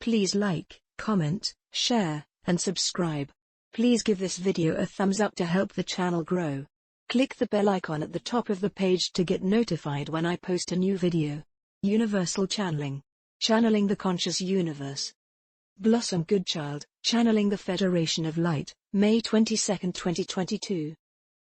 Please like, comment, share, and subscribe. Please give this video a thumbs up to help the channel grow. Click the bell icon at the top of the page to get notified when I post a new video. Universal channeling. Channeling the conscious universe. Blossom Goodchild, channeling the Federation of Light, May 22, 2022.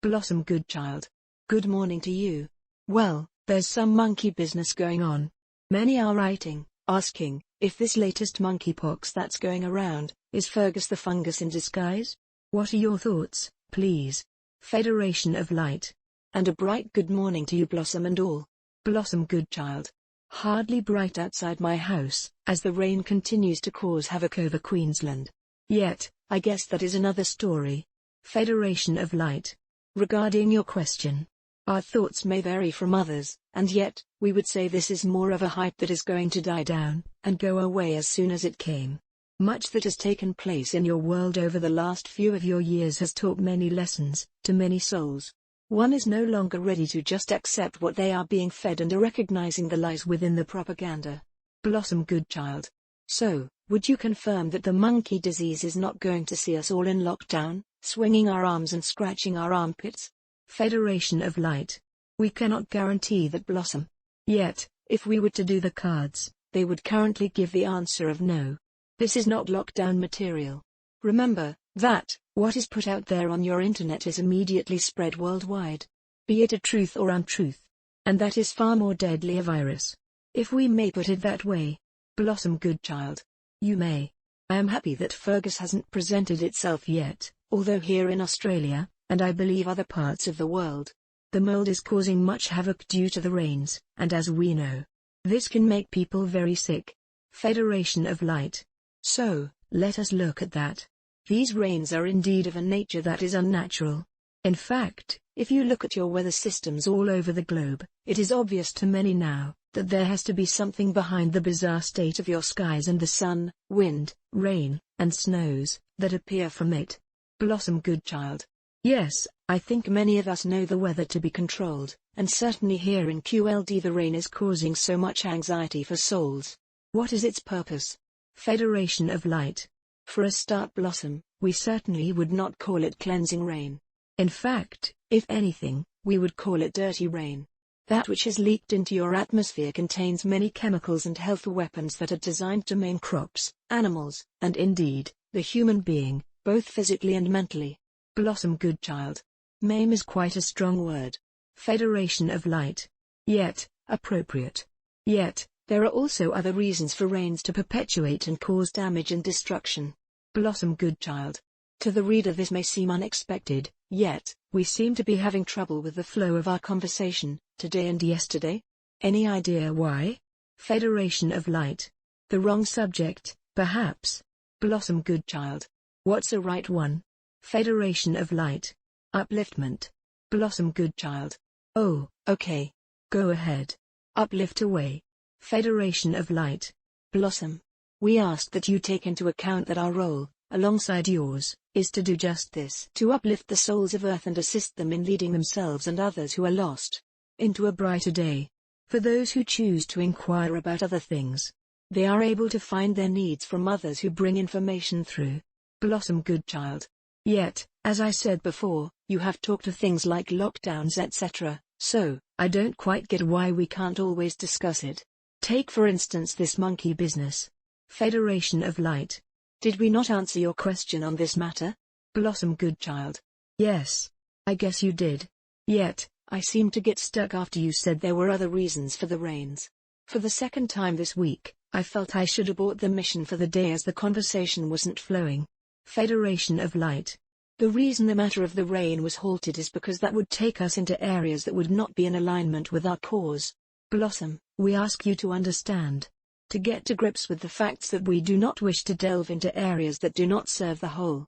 Blossom Goodchild. Good morning to you. Well, there's some monkey business going on. Many are writing, asking, if this latest monkeypox that's going around, is Fergus the fungus in disguise? What are your thoughts, please? Federation of Light. And a bright good morning to you, Blossom and all. Blossom Goodchild. Hardly bright outside my house, as the rain continues to cause havoc over Queensland. Yet, I guess that is another story. Federation of Light. Regarding your question, our thoughts may vary from others, and yet, we would say this is more of a hype that is going to die down, and go away as soon as it came. Much that has taken place in your world over the last few of your years has taught many lessons, to many souls. One is no longer ready to just accept what they are being fed and are recognizing the lies within the propaganda. Blossom Goodchild. So, would you confirm that the monkey disease is not going to see us all in lockdown, swinging our arms and scratching our armpits? Federation of Light. We cannot guarantee that, Blossom. Yet, if we were to do the cards, they would currently give the answer of no. This is not lockdown material. Remember that what is put out there on your internet is immediately spread worldwide, be it a truth or untruth. And that is far more deadly a virus, if we may put it that way. Blossom Goodchild. You may. I am happy that Fergus hasn't presented itself yet, although here in Australia, and I believe other parts of the world, the mold is causing much havoc due to the rains, and as we know, this can make people very sick. Federation of Light. So, let us look at that. These rains are indeed of a nature that is unnatural. In fact, if you look at your weather systems all over the globe, it is obvious to many now, that there has to be something behind the bizarre state of your skies and the sun, wind, rain, and snows, that appear from it. Blossom Goodchild. Yes, I think many of us know the weather to be controlled, and certainly here in QLD the rain is causing so much anxiety for souls. What is its purpose? Federation of Light. For a start, Blossom, we certainly would not call it cleansing rain. In fact, if anything, we would call it dirty rain. That which has leaked into your atmosphere contains many chemicals and health weapons that are designed to maim crops, animals, and indeed, the human being, both physically and mentally. Blossom Goodchild. Maim is quite a strong word. Federation of Light. Yet, appropriate. Yet, there are also other reasons for rains to perpetuate and cause damage and destruction. Blossom Goodchild. To the reader this may seem unexpected, yet, we seem to be having trouble with the flow of our conversation, today and yesterday. Any idea why? Federation of Light. The wrong subject, perhaps. Blossom Goodchild. What's the right one? Federation of Light. Upliftment. Blossom Goodchild. Oh, okay. Go ahead. Uplift away. Federation of Light. Blossom. We ask that you take into account that our role, alongside yours, is to do just this. To uplift the souls of Earth and assist them in leading themselves and others who are lost, into a brighter day. For those who choose to inquire about other things, they are able to find their needs from others who bring information through. Blossom Goodchild. Yet, as I said before, you have talked of things like lockdowns etc., so, I don't quite get why we can't always discuss it. Take for instance this monkey business. Federation of Light. Did we not answer your question on this matter? Blossom Goodchild. Yes. I guess you did. Yet, I seem to get stuck after you said there were other reasons for the rains. For the second time this week, I felt I should abort the mission for the day as the conversation wasn't flowing. Federation of Light. The reason the matter of the rain was halted is because that would take us into areas that would not be in alignment with our cause. Blossom, we ask you to understand. To get to grips with the facts that we do not wish to delve into areas that do not serve the whole.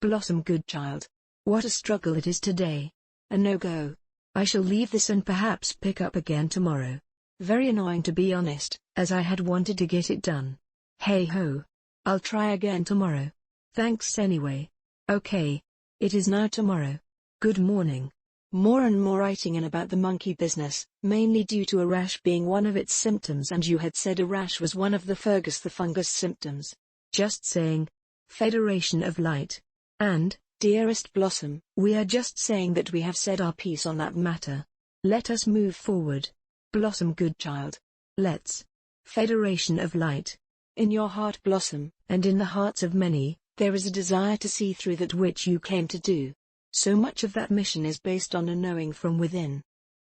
Blossom Goodchild. What a struggle it is today. A no-go. I shall leave this and perhaps pick up again tomorrow. Very annoying to be honest, as I had wanted to get it done. Hey ho. I'll try again tomorrow. Thanks anyway. Okay. It is now tomorrow. Good morning. more and more writing in about the monkey business, mainly due to a rash being one of its symptoms, and you had said a rash was one of the fungus symptoms. Just saying. Federation of Light. And, dearest Blossom, we are just saying that we have said our piece on that matter. Let us move forward. Blossom Goodchild. Let's. Federation of Light. In your heart, Blossom, and in the hearts of many, there is a desire to see through that which you came to do. So much of that mission is based on a knowing from within.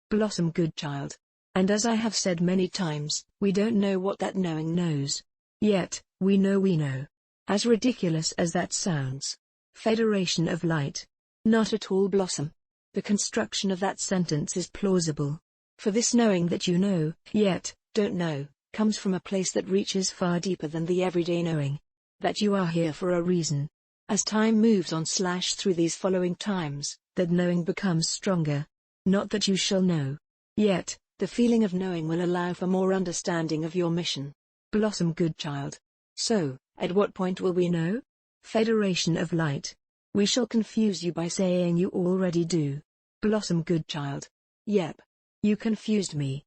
Blossom Goodchild. And as I have said many times, we don't know what that knowing knows. Yet, we know. As ridiculous as that sounds. Federation of Light. Not at all, Blossom. The construction of that sentence is plausible. For this knowing that you know, yet, don't know, comes from a place that reaches far deeper than the everyday knowing. That you are here for a reason. As time moves on through these following times, that knowing becomes stronger. Not that you shall know. Yet, the feeling of knowing will allow for more understanding of your mission. Blossom Goodchild. So, at what point will we know? Federation of Light. We shall confuse you by saying you already do. Blossom Goodchild. Yep. You confused me.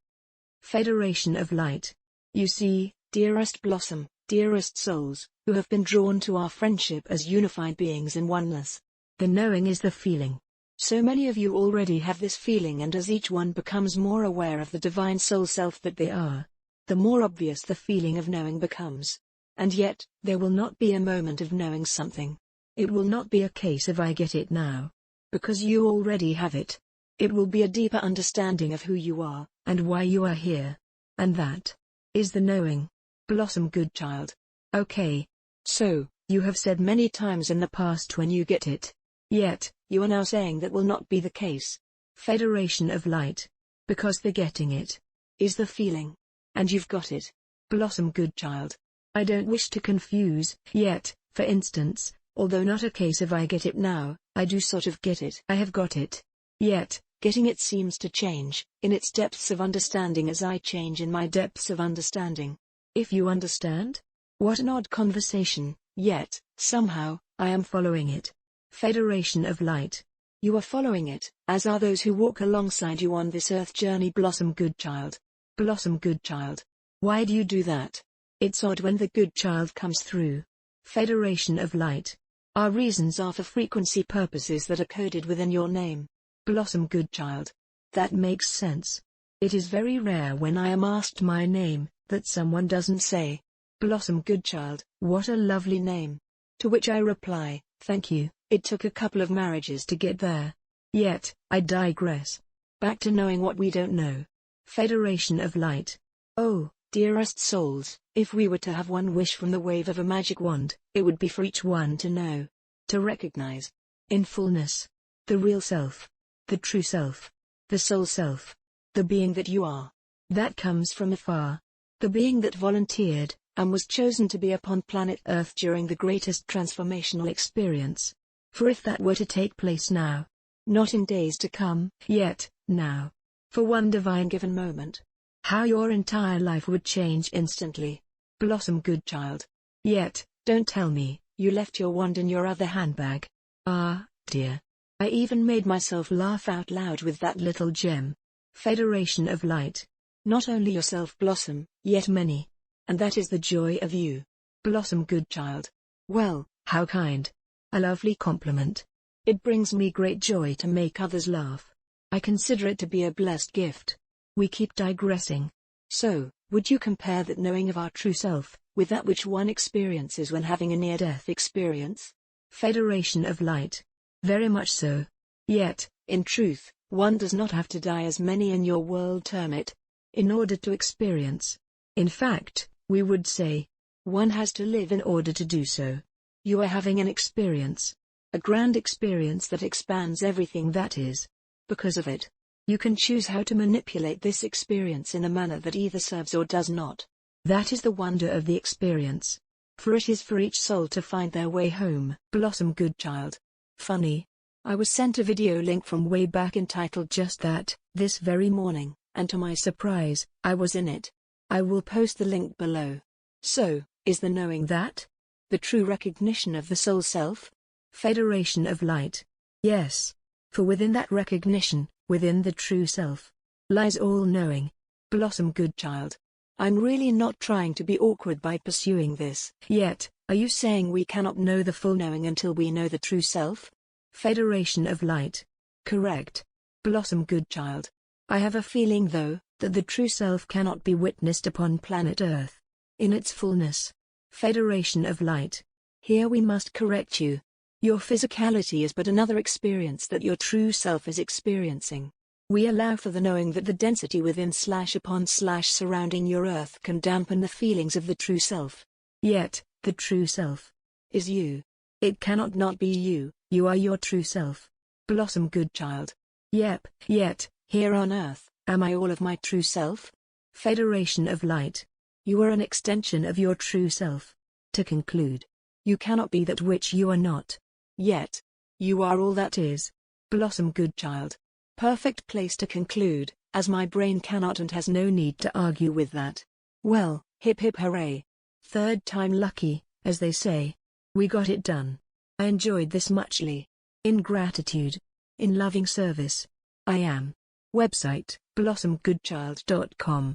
Federation of Light. You see, dearest Blossom, dearest souls, who have been drawn to our friendship as unified beings in oneness. The knowing is the feeling. So many of you already have this feeling, and as each one becomes more aware of the divine soul self that they are, the more obvious the feeling of knowing becomes. And yet, there will not be a moment of knowing something. It will not be a case of I get it now. Because you already have it. It will be a deeper understanding of who you are, and why you are here. And that is the knowing. Blossom Goodchild. Okay. So, you have said many times in the past when you get it. Yet, you are now saying that will not be the case. Federation of Light. Because the getting it is the feeling. And you've got it. Blossom Goodchild. I don't wish to confuse, yet, for instance, although not a case of I get it now, I do sort of get it. I have got it. Yet, getting it seems to change, in its depths of understanding as I change in my depths of understanding. If you understand? What an odd conversation, yet, somehow, I am following it. Federation of Light. You are following it, as are those who walk alongside you on this earth journey. Blossom Goodchild. Blossom Goodchild. Why do you do that? It's odd when the Goodchild comes through. Federation of Light. Our reasons are for frequency purposes that are coded within your name. Blossom Goodchild. That makes sense. It is very rare when I am asked my name, that someone doesn't say, Blossom Goodchild, what a lovely name. To which I reply, thank you, it took a couple of marriages to get there. Yet, I digress. Back to knowing what we don't know. Federation of Light. Oh, dearest souls, if we were to have one wish from the wave of a magic wand, it would be for each one to know. To recognize. In fullness. The real self. The true self. The soul self. The being that you are. That comes from afar. The being that volunteered, and was chosen to be upon planet Earth during the greatest transformational experience. For if that were to take place now, not in days to come, yet, now, for one divine given moment, how your entire life would change instantly. Blossom Goodchild. Yet, don't tell me, you left your wand in your other handbag. Ah, dear. I even made myself laugh out loud with that little gem. Federation of Light. Not only yourself, Blossom, yet many. And that is the joy of you. Blossom Goodchild. Well, how kind. A lovely compliment. It brings me great joy to make others laugh. I consider it to be a blessed gift. We keep digressing. So, would you compare that knowing of our true self, with that which one experiences when having a near-death experience? Federation of Light. Very much so. Yet, in truth, one does not have to die as many in your world term it, in order to experience. In fact, we would say, one has to live in order to do so. You are having an experience. A grand experience that expands everything that is. Because of it, you can choose how to manipulate this experience in a manner that either serves or does not. That is the wonder of the experience. For it is for each soul to find their way home. Blossom Goodchild. Funny. I was sent a video link from way back entitled Just That, this very morning, and to my surprise, I was in it. I will post the link below. So, is the knowing that? The true recognition of the soul self? Federation of Light. Yes. For within that recognition, within the true self, lies all knowing. Blossom Goodchild. I'm really not trying to be awkward by pursuing this. Yet, are you saying we cannot know the full knowing until we know the true self? Federation of Light. Correct. Blossom Goodchild. I have a feeling though, that the true self cannot be witnessed upon planet Earth in its fullness. Federation of Light. Here we must correct you. Your physicality is but another experience that your true self is experiencing. We allow for the knowing that the density within / upon / surrounding your Earth can dampen the feelings of the true self. Yet, the true self is you. It cannot not be you. You are your true self. Blossom Goodchild. Yet, here on Earth, am I all of my true self? Federation of Light. You are an extension of your true self. To conclude, you cannot be that which you are not. Yet, you are all that is. Blossom Goodchild. Perfect place to conclude, as my brain cannot and has no need to argue with that. Well, hip hip hooray. Third time lucky, as they say. We got it done. I enjoyed this muchly. In gratitude. In loving service. I am. Website, blossomgoodchild.com.